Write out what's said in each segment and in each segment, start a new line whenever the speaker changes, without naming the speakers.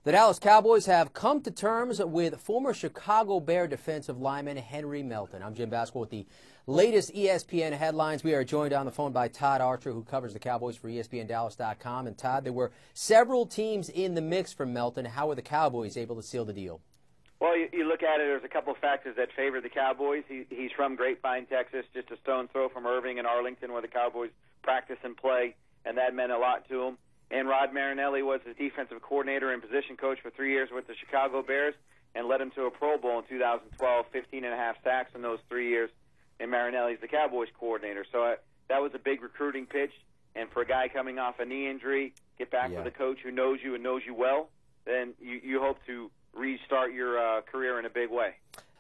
The Dallas Cowboys have come to terms with former Chicago Bear defensive lineman Henry Melton. I'm Jim Baskel with the latest ESPN headlines. We are joined on the phone by Todd Archer, who covers the Cowboys for ESPNDallas.com. And Todd, there were several teams in the mix for Melton. How were the Cowboys able to seal the deal?
Well, you look at it, there's a couple of factors that favor the Cowboys. He's from Grapevine, Texas, just a stone's throw from Irving and Arlington, where the Cowboys practice and play, and that meant a lot to him. And Rod Marinelli was his defensive coordinator and position coach for 3 years with the Chicago Bears and led him to a Pro Bowl in 2012, 15.5 sacks in those 3 years. And Marinelli's the Cowboys coordinator. So that was a big recruiting pitch. And for a guy coming off a knee injury, get back with a coach who knows you and knows you well, then you hope to restart your career in a big way.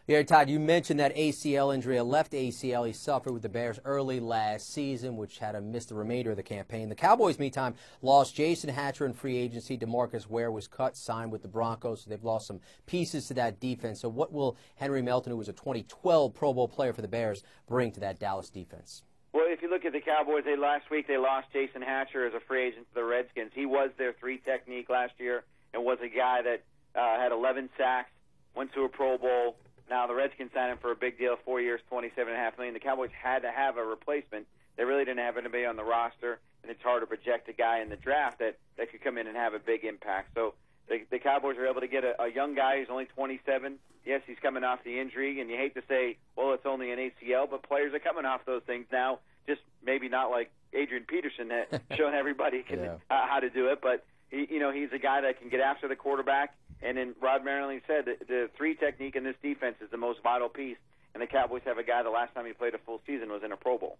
Yeah, Todd, you mentioned that ACL injury, a left ACL he suffered with the Bears early last season, which had him miss the remainder of the campaign. The Cowboys, meantime, lost Jason Hatcher in free agency. DeMarcus Ware was cut, signed with the Broncos, so they've lost some pieces to that defense. So what will Henry Melton, who was a 2012 Pro Bowl player for the Bears, bring to that Dallas defense?
Well, if you look at the Cowboys, last week they lost Jason Hatcher as a free agent to the Redskins. He was their three technique last year and was a guy that had 11 sacks, went to a Pro Bowl. Now, the Redskins signed him for a big deal, 4 years, $27.5 million. The Cowboys had to have a replacement. They really didn't have anybody on the roster, and it's hard to project a guy in the draft that could come in and have a big impact. So the Cowboys are able to get a young guy who's only 27. Yes, he's coming off the injury, and you hate to say, well, it's only an ACL, but players are coming off those things now, just maybe not like Adrian Peterson, showing everybody how to do it, but he's a guy that can get after the quarterback. And then Rod Marinelli said that the three technique in this defense is the most vital piece, and the Cowboys have a guy the last time he played a full season was in a Pro Bowl.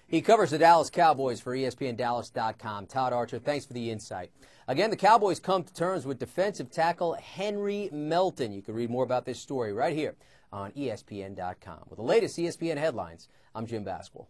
He covers the Dallas Cowboys for ESPNDallas.com. Todd Archer, thanks for the insight. Again, the Cowboys come to terms with defensive tackle Henry Melton. You can read more about this story right here on ESPN.com. With the latest ESPN headlines, I'm Jim Baskel.